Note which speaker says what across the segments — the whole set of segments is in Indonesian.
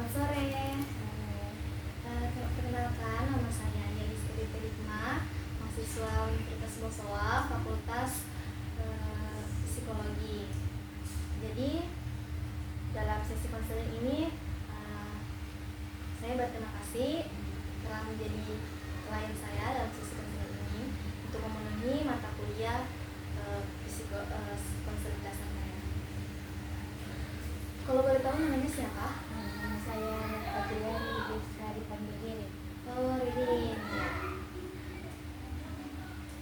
Speaker 1: Selamat sore. Perkenalkan, nama saya Yelis Putri Hikmah, mahasiswa Universitas Bosowa, Fakultas Psikologi. Jadi dalam sesi konseling ini saya berterima kasih telah menjadi klien saya dalam sesi konseling ini untuk memenuhi mata kuliah konseling dasar saya. Kalau boleh tahu namanya siapa?
Speaker 2: Nama saya Adrian, bisa dipanggil Ririn.
Speaker 1: Oh, Ririn.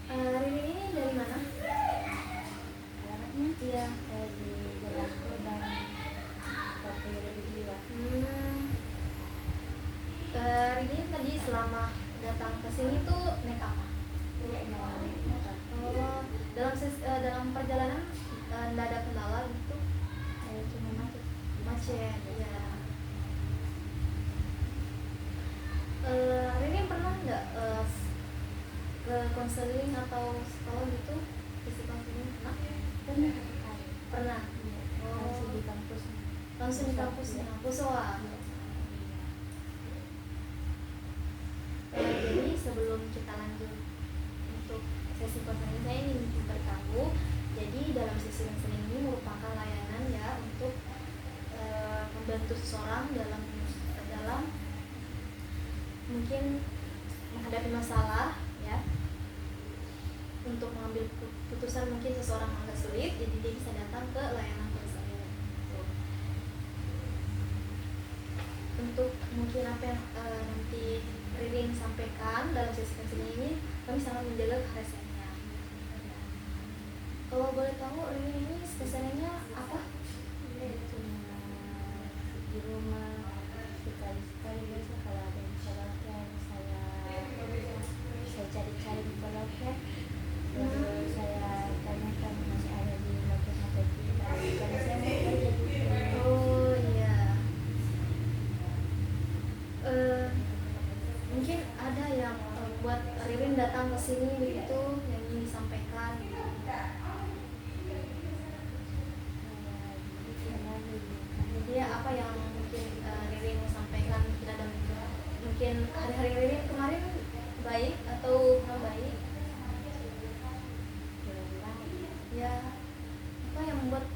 Speaker 1: Ririn ini dari mana?
Speaker 2: Alamatnya
Speaker 1: Iya.
Speaker 2: di Jalan Kodam, Kota Jiwa.
Speaker 1: Ririn tadi selama datang ke sini tuh naik apa? Oh, dalam perjalanan nggak ada kendala gitu?
Speaker 2: Cuma
Speaker 1: Macet, ya. Ririn pernah nggak ke konseling atau sekolah gitu? Isi konseling pernah? Pernah.
Speaker 2: langsung di kampus.
Speaker 1: Langsung di kampusnya, Bosowa. Jadi sebelum kita lanjut untuk sesi konseling, saya ingin beritahu. Jadi dalam sesi konseling ini merupakan layanan ya untuk membantu seseorang dalam mungkin menghadapi masalah ya, untuk mengambil keputusan. Mungkin seseorang agak sulit, jadi dia bisa datang ke layanan konseling. Untuk mungkin apa yang nanti Ririn sampaikan dalam sesi konseling ini, kami sangat menjaga kerahasiaannya. Kalau boleh tahu, Ririn ini kesehariannya apa?
Speaker 2: Cuma di rumah, sekali-sekali biasa kalau ada yang kolokan saya cari-cari di kolokan, lalu saya tanyakan masih ada di loket atau tidak, karena saya mau kerja gitu.
Speaker 1: Oh iya. Mungkin ada yang buat Ririn datang ke sini begitu yang ingin disampaikan. Jadi apa yang mungkin Ririn mau sampaikan? Mungkin ada mungkin hari-hari Ririn kemarin baik atau kurang baik? Ya, apa yang membuat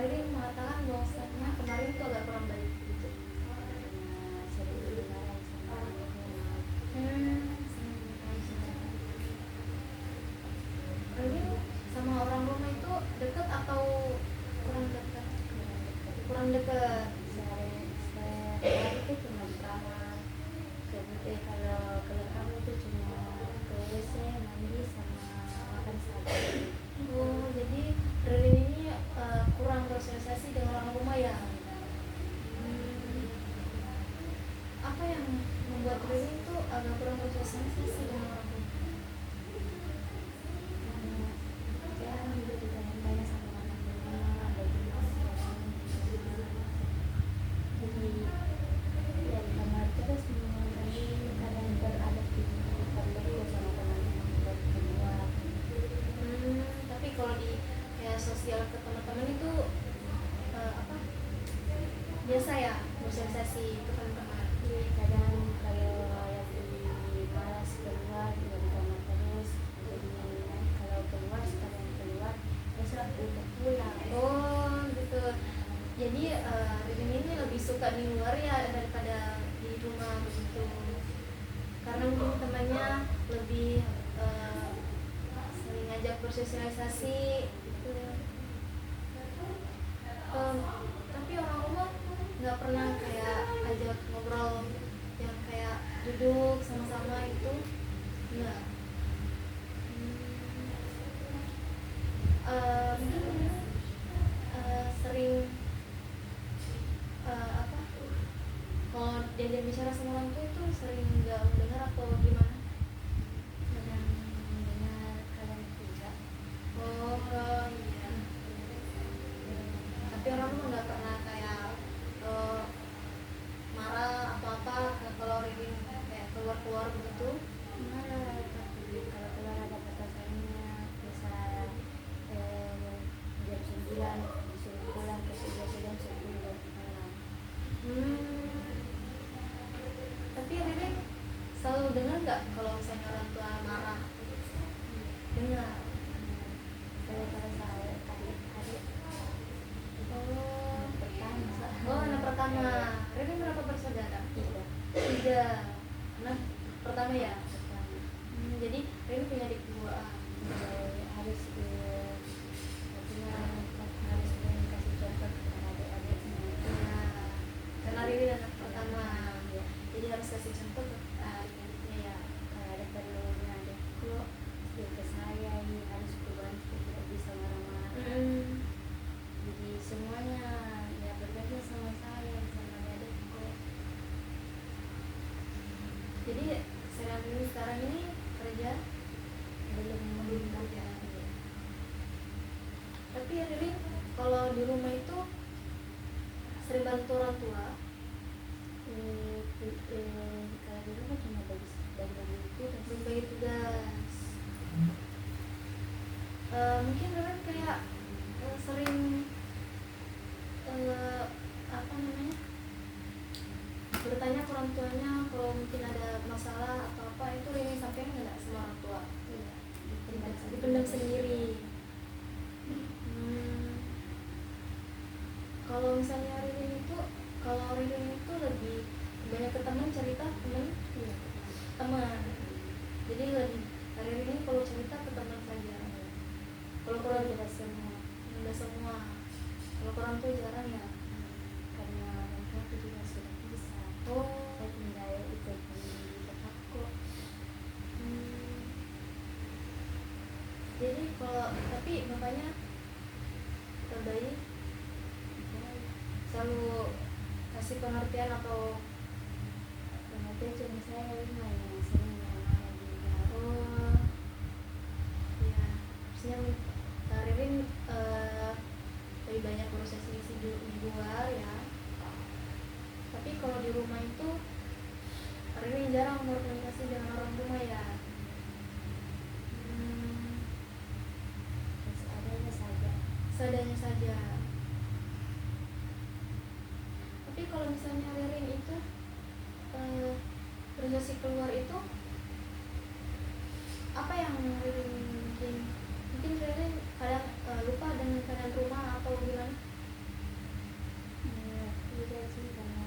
Speaker 1: Ririn mengatakan bahwasanya kemarin itu agak kurang baik gitu? Ririn sama orang rumah itu dekat atau kurang dekat? Kurang dekat.
Speaker 2: Saya itu cuma drama kalau kamu tuh cuma ke WC, mandi sama makan saja.
Speaker 1: Oh, jadi Ririn ini kurang bersosialisasi dengan orang rumah ya? Apa yang membuat Ririn itu agak kurang bersosialisasi dengan orang rumah?
Speaker 2: Jarang gitu tanya-tanya sama orang rumah, bagaimana jadi ya di kamar terus mengenai kadang beradaptasi perlu sama teman-teman buat keluar.
Speaker 1: Tapi kalau di kayak sosial ke teman-teman itu apa? Biasa ya bersosialisasi ke teman-teman.
Speaker 2: Kadang kalau lagi malas keluar juga di kamar terus, jadi kalau keluar sekalian keluar besok udah pulang.
Speaker 1: Oh gitu. Jadi Ririn ini lebih suka di luar ya daripada di rumah begitu. Karena mungkin temannya lebih sering ngajak bersosialisasi gitu. Tapi orang rumah nggak pernah kayak ajak ngobrol yang kayak duduk sama-sama itu enggak. Mungkin sering apa, kalau diajak bicara sama orang tua itu sering nggak mendengar atau gimana?
Speaker 2: Kadang mendengar, kadang tidak.
Speaker 1: Oh iya. Tapi orang tuh nggak pernah kayak marah atau apa kalau Ririn kayak keluar begitu?
Speaker 2: Marah, tapi kalau keluar ada batasannya, bisa jam 9 disuruh pulang ke jam 10 malam.
Speaker 1: bersaudara?
Speaker 2: Tiga.
Speaker 1: Tiga. Anak pertama ya.
Speaker 2: Pertama.
Speaker 1: Jadi Rini punya adik dua.
Speaker 2: Harus artinya harus kasih contoh kepada adik-adiknya.
Speaker 1: Ya, karena Rini anak pertama,
Speaker 2: Ya.
Speaker 1: jadi harus kasih contoh ke adik-adiknya ya.
Speaker 2: Ada perlunya adikku ke saya ini harus kubantu, tidak bisa marah-marah. Jadi semuanya ya bergantung sama saya, sama adikku.
Speaker 1: Jadi Rini sekarang ini kerja
Speaker 2: Belum
Speaker 1: kerja. Tapi Rini kalau di rumah itu sering bantu orang tua.
Speaker 2: Kalau di rumah cuma bagi itu
Speaker 1: Berbagi tugas. Mungkin Rini kayak sering apa namanya, bertanya ke orang tuanya kalau mungkin ada masalah atau apa, itu Rini sampaikan nggak sama orang tua? Dipendam sendiri. Kalau misalnya Rini itu, kalau Rini itu lebih banyak ke teman, cerita teman. Jadi lebih Rini kalau cerita ke teman saja. Kalau kurang
Speaker 2: tidak semua.
Speaker 1: tidak semua. Kalau kurang tuh jarang ya.
Speaker 2: Karena orang tua aku juga sudah bisa.
Speaker 1: Oh.
Speaker 2: Saya tinggal ikut bapakku.
Speaker 1: Jadi kalau tapi bapaknya terbaik, selalu kasih pengertian atau
Speaker 2: Pengertian cuma saya rumah yang sering marah juga.
Speaker 1: oh ya, harusnya Kak Ririn lebih banyak proses di luar ya. Tapi kalau di rumah itu Ririn jarang berkomunikasi dengan orang rumah ya.
Speaker 2: Seadanya saja.
Speaker 1: Seadanya saja. Tapi kalau misalnya Ririn itu proses keluar itu apa yang Ririn mungkin Ririn kadang lupa dengan keadaan rumah atau gimana?
Speaker 2: Tidak sih, karena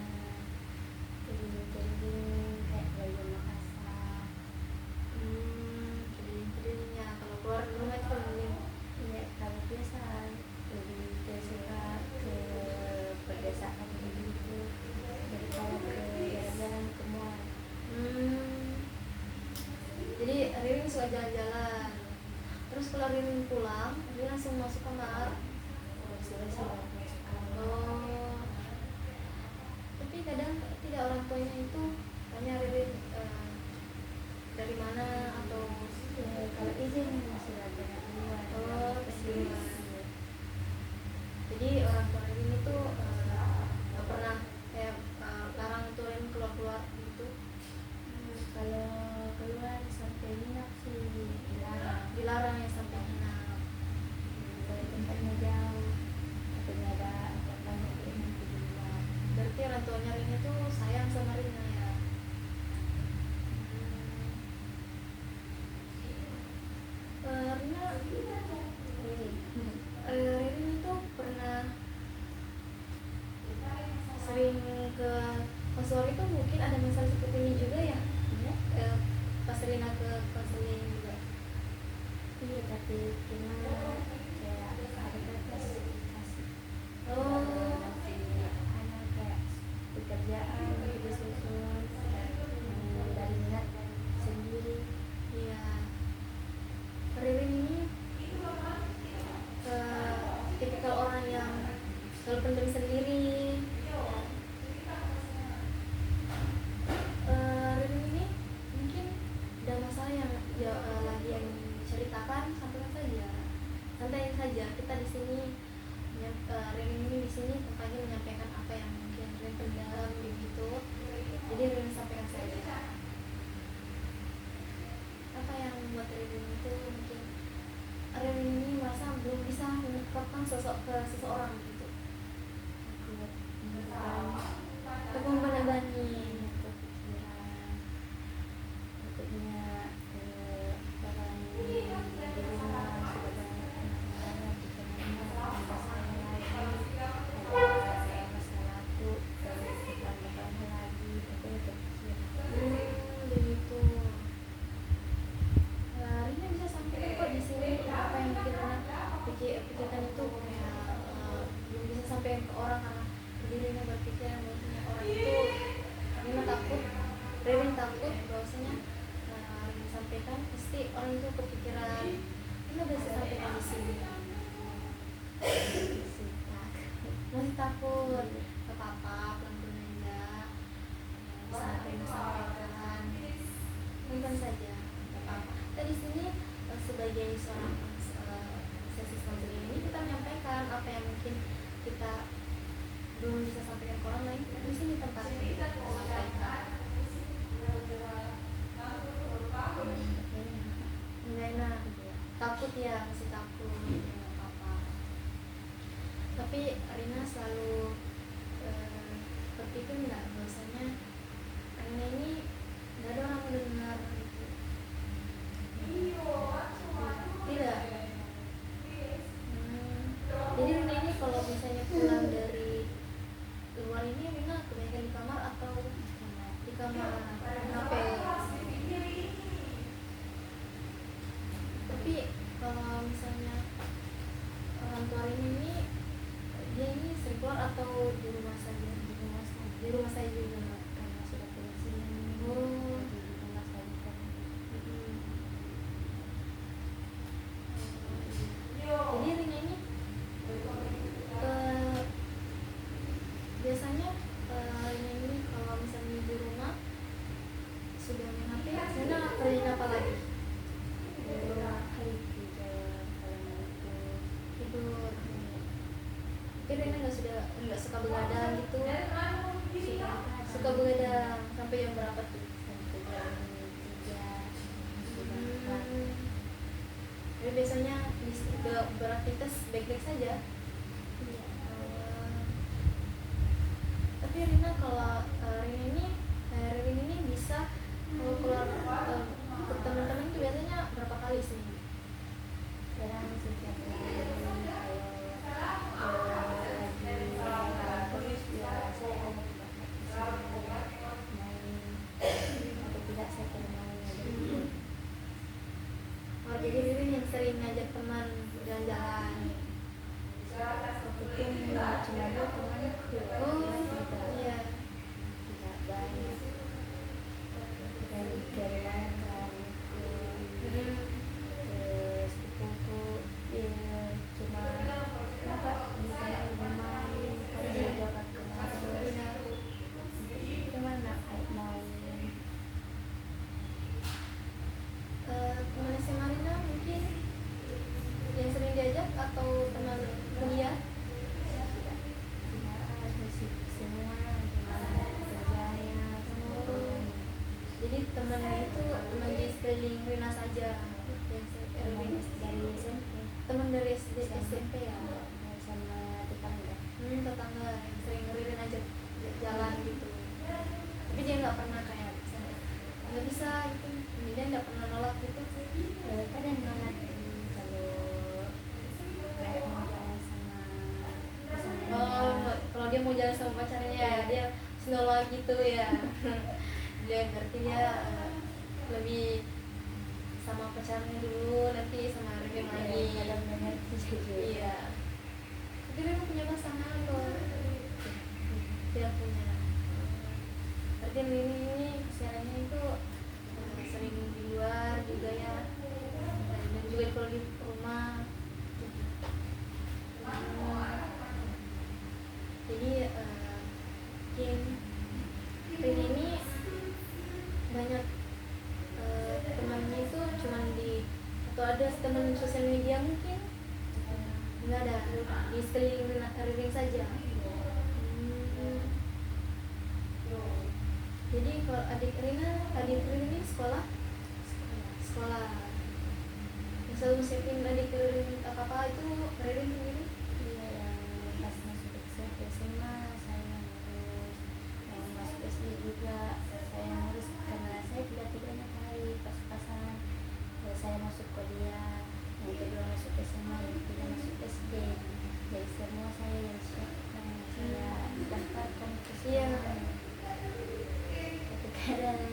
Speaker 2: keliling-keliling kayak baju Makassar.
Speaker 1: Keliling-kelilingnya kalau keluar rumah itu keliling.
Speaker 2: Iya, kalau biasa lebih suka ke pedesaan begitu daripada ke jalan-jalan ke mall.
Speaker 1: Jadi Ririn suka jalan-jalan. Terus kalau Ririn pulang, Ririn langsung masuk kamar.
Speaker 2: Sudah masuk kamar.
Speaker 1: Oh. Tapi kadang tidak, orang tuanya itu tanya Ririn dari mana atau
Speaker 2: Kalau izin sudah banyak keluar.
Speaker 1: oh keluar. Jadi orang tua Ririn itu nggak pernah kayak larang untuk Ririn keluar gitu.
Speaker 2: Kalau keluar sampai nginap sih
Speaker 1: Dilarang ya sampai nginap.
Speaker 2: kalau tempatnya jauh atau nggak ada banyak yang di luar.
Speaker 1: Berarti orang tuanya Ririn itu sayang sama Ririn ya. Ririn itu pernah sering ke konselor, itu mungkin ada masalah seperti ini juga ya? Pas Rina ke konseling juga.
Speaker 2: Iya, tapi cuma kayak ada batas kasih.
Speaker 1: Oh.
Speaker 2: Anak kayak pekerjaan gitu susun dari minat sendiri.
Speaker 1: Iya. Ririn ini tipikal orang yang selalu pendam sendiri. Ririn ini mungkin ada masalah yang lagi yang ceritakan, sampaikan saja, santai saja. sebagai seorang sesi konseling ini kita menyampaikan apa yang mungkin kita belum bisa sampaikan ke orang lain, di sini tempatnya kita sampaikan. Nggak enak, takut ya, masih takut, ya nggak apa-apa. Tapi Rina selalu berpikir nggak bahwasanya Rina ini nggak ada orang mendengar gitu. Tidak. Jadi Rina ini kalau misalnya pulang dari luar ini, Rina kebanyakan di kamar atau di kamar HP. Tapi kalau misalnya orang tua Rina ini, dia ini sering keluar atau di rumah saja? Di rumah saja juga
Speaker 2: karena sudah pensiun.
Speaker 1: Oh.
Speaker 2: Jadi di rumah saja kan.
Speaker 1: Jadi Rina ini biasanya Rina ini kalau misalnya di rumah sudah main HP, Rina kerjain apa lagi? Tidur. Tapi Rina nggak suka begadang gitu. Suka begadang sampai jam berapa tuh?
Speaker 2: Sampai jam 3,
Speaker 1: Jadi biasanya beraktivitas baik-baik saja. Tapi Rina kalau Rina ini bisa kalau keluar ke teman-teman itu biasanya berapa kali sih?
Speaker 2: sekarang setiap hari kalau lagi terus ya saya ada main atau tidak saya ke rumahnya.
Speaker 1: Oh, jadi Rina yang sering ngajak teman jalan-jalan.
Speaker 2: Waktu itu cuma 2 temanku.
Speaker 1: Iya.
Speaker 2: Tidak banyak. Dari mana kan ke sepupuku cuma nampak di sana bermain kalau dia dapat kemarin cuman nak main.
Speaker 1: Teman SMA Rina mungkin yang sering diajak atau teman kuliah?
Speaker 2: Musik semua gimana kerjanya semua.
Speaker 1: Jadi teman itu teman di sekeliling Rina saja.
Speaker 2: Teman dari SMP
Speaker 1: Teman dari SD SMP ya.
Speaker 2: sama tetangga.
Speaker 1: Tetangga yang sering Rina ajak jalan gitu. Tapi dia nggak pernah kayak nggak bisa gitu. Dia nggak pernah nolak gitu.
Speaker 2: Kadang nolak kalau kayak mau jalan sama pasangannya.
Speaker 1: Kalau dia mau jalan sama pacarnya ya dia nolak gitu ya. Dia berarti dia lebih sama pacarnya dulu, nanti sama Rina lagi.
Speaker 2: Kadang mengerti juga.
Speaker 1: Iya. Tapi Rina punya pasangan loh. Tidak punya. Berarti Rina ini kesiarannya itu sering di luar juga ya. Dan juga kalau di rumah. Jadi mungkin Rina ini banyak temannya itu cuman atau ada teman sosial media mungkin nggak ada, di sekeliling Rina saja. Jadi kalau adik Rina ini sekolah yang selalu siapin adik Rina apa itu Rina sendiri.
Speaker 2: Iya, yang pas masuk SMP SMA saya ngurus, yang masuk SD juga saya ngurus karena saya tidak banyak hari pas-pasan. Saya masuk kuliah, yang kedua masuk SMA, yang ketiga masuk SD. Jadi semua saya yang siapkan, saya daftarkan ke semuanya. Tapi kadang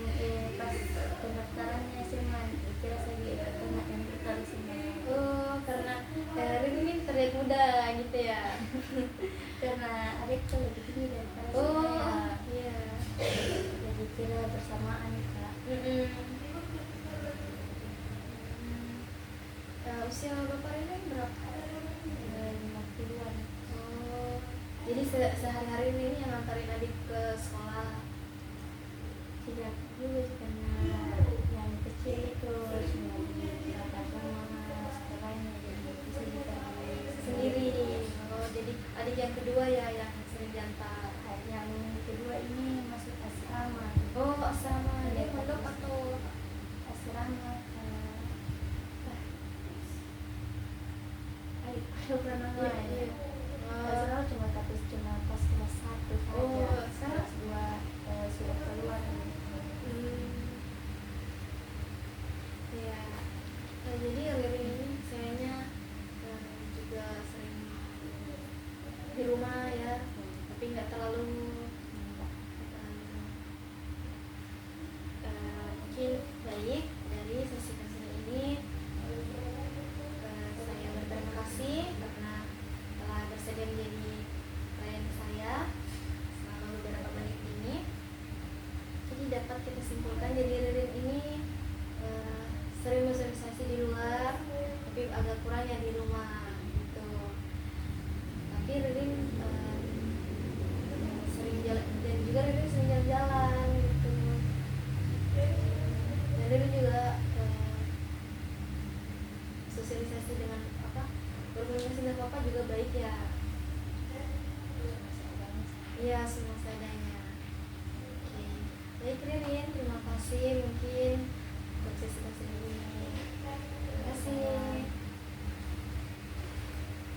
Speaker 2: pas pendaftarannya SMA dikira saya ikut anak yang tertarik semua.
Speaker 1: Oh, karena Rina ini terlihat muda gitu ya.
Speaker 2: Karena adikku lebih tinggi daripada
Speaker 1: Oh,
Speaker 2: saya.
Speaker 1: iya.
Speaker 2: Jadi kira bersamaan Kak.
Speaker 1: Usia Bapak Rina berapa?
Speaker 2: 50-an.
Speaker 1: Oh, jadi sehari-hari ini yang ngantarin adik ke sekolah?
Speaker 2: Tidak dulu karena yang kecil itu cuma di Jakarta sama
Speaker 1: adik yang kedua ya yang sering diantar.
Speaker 2: Yang kedua ini masuk asrama.
Speaker 1: Oh asrama, dia pondok atau
Speaker 2: Asrama pernah
Speaker 1: iya, iya.
Speaker 2: asrama cuma pas kelas 1 saja.
Speaker 1: Oh, sekarang?
Speaker 2: Kelas 2 sudah keluar.
Speaker 1: Ya, jadi Ririn ini sayangnya juga sering di rumah ya, tapi nggak terlalu mungkin baik dari sesi konseling ini. Saya berterima kasih karena telah bersedia menjadi klien saya selama beberapa menit ini. Jadi dapat kita simpulkan jadi Ririn ini sering bersosialisasi di luar, tapi agak kurang ya di rumah gitu. Tapi Ririn sering jalan, dan juga Ririn sering jalan-jalan gitu. Dan Ririn juga sosialisasi dengan berkomunikasi dengan papa juga baik ya. Iya, semua seadanya. Oke. Baik Ririn, terima kasih